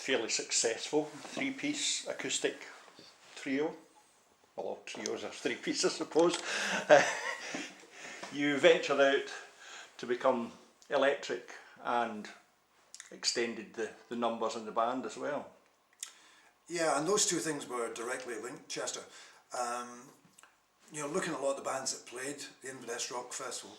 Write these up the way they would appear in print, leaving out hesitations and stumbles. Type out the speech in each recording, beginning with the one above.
fairly successful three-piece acoustic trio. Well, trios are three-piece, I suppose. You ventured out to become electric and extended the numbers in the band as well. Yeah, and those two things were directly linked, Chester. You know, looking at a lot of the bands that played the Inverness Rock Festival,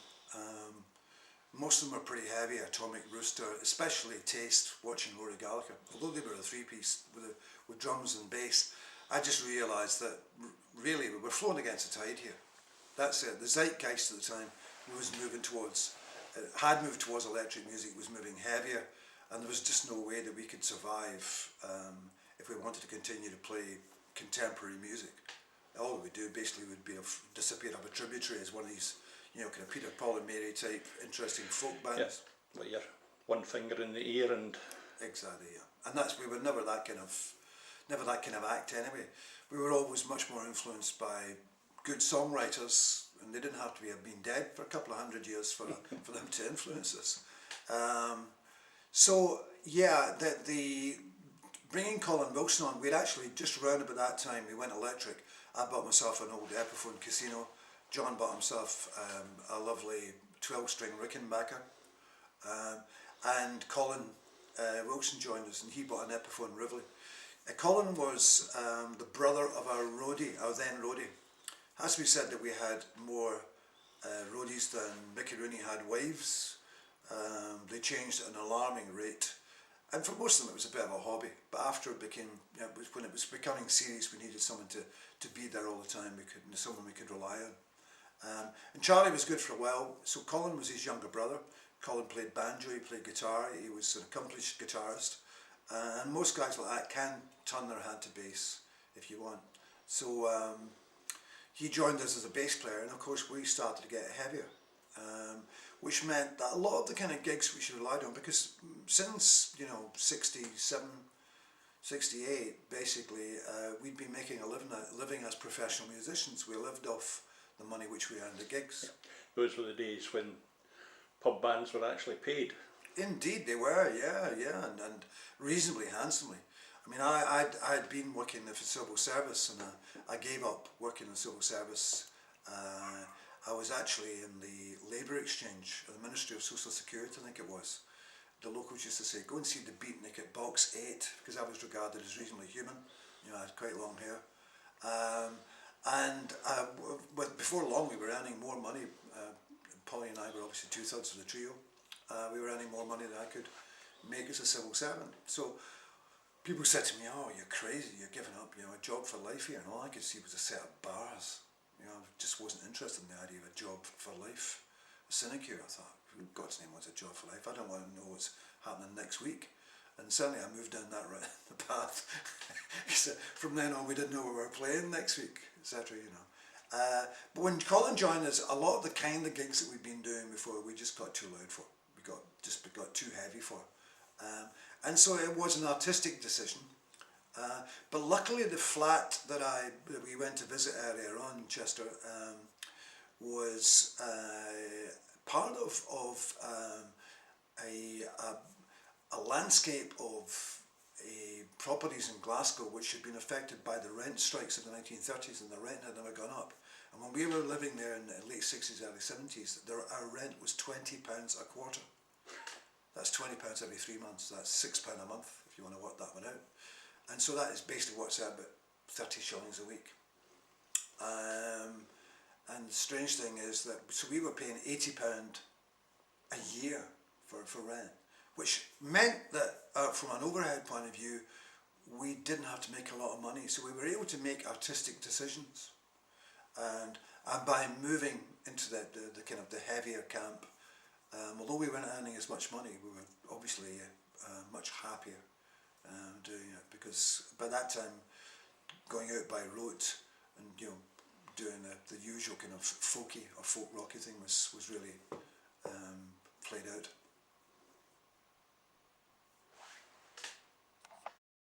most of them were pretty heavy. Atomic Rooster, especially Taste, watching Rory Gallagher. Although they were a three-piece with drums and bass, I just realised that really we were flowing against the tide here. That's it. The zeitgeist at the time was moving towards, had moved towards electric music, was moving heavier, and there was just no way that we could survive if we wanted to continue to play contemporary music. All we would do basically would be disappear up a tributary as one of these, you know, kind of Peter, Paul and Mary type interesting folk bands. Yes, with your one finger in the ear and... Exactly, yeah. And we were never that kind of act anyway. We were always much more influenced by good songwriters, and they didn't have to have been dead for a couple of hundred years for them to influence us. So yeah, the bringing Colin Wilson on, we'd actually just around about that time we went electric. I bought myself an old Epiphone Casino. John bought himself a lovely 12-string Rickenbacker, and Colin Wilson joined us, and he bought an Epiphone Rivoli. Colin was the brother of our roadie, our then roadie. It has to be said that we had more roadies than Mickey Rooney had wives. They changed at an alarming rate, and for most of them it was a bit of a hobby. But after it became, you know, when it was becoming serious, we needed someone to be there all the time. Someone we could rely on. And Charlie was good for a while. So Colin was his younger brother. Colin played banjo, he played guitar, he was an accomplished guitarist. And most guys like that can turn their hand to bass if you want. So he joined us as a bass player, and of course we started to get heavier, which meant that a lot of the kind of gigs which we relied on, because since, you know, 67, 68, basically, we'd been making a living as professional musicians. We lived off the money which we earned at gigs. Yeah. Those were the days when pub bands were actually paid. Indeed they were, yeah, and reasonably handsomely. I mean, I'd been working in the civil service, and I gave up working in the civil service. I was actually in the Labour Exchange, or the Ministry of Social Security, I think it was. The locals used to say, go and see the beatnik at box 8, because I was regarded as reasonably human. You know, I had quite long hair. But before long we were earning more money. Polly and I were obviously 2/3 of the trio. We were earning more money than I could make as a civil servant. So people said to me, oh, you're crazy, you're giving up, you know, a job for life here. And all I could see was a set of bars. You know, I just wasn't interested in the idea of a job for life. A sinecure, I thought, who in God's name wants a job for life? I don't want to know what's happening next week. And suddenly I moved down that the path. From then on we didn't know we were playing next week, etc. You know. But when Colin joined us, a lot of the kind of gigs that we'd been doing before, we just got too loud for. We got too heavy for. And so it was an artistic decision. But luckily the flat that we went to visit earlier on, Chester, was part of a landscape of properties in Glasgow which had been affected by the rent strikes of the 1930s, and the rent had never gone up. And when we were living there in the late 60s, early 70s, our rent was £20 a quarter. That's £20 every 3 months. That's £6 a month if you want to work that one out. And so that is basically what's out about 30 shillings a week. And the strange thing is that, so we were paying £80 a year for rent, which meant that from an overhead point of view, we didn't have to make a lot of money. So we were able to make artistic decisions. And by moving into the kind of the heavier camp, although we weren't earning as much money, we were obviously much happier doing it, because by that time, going out by rote and, you know, doing the usual kind of folky or folk rocky thing was really played out.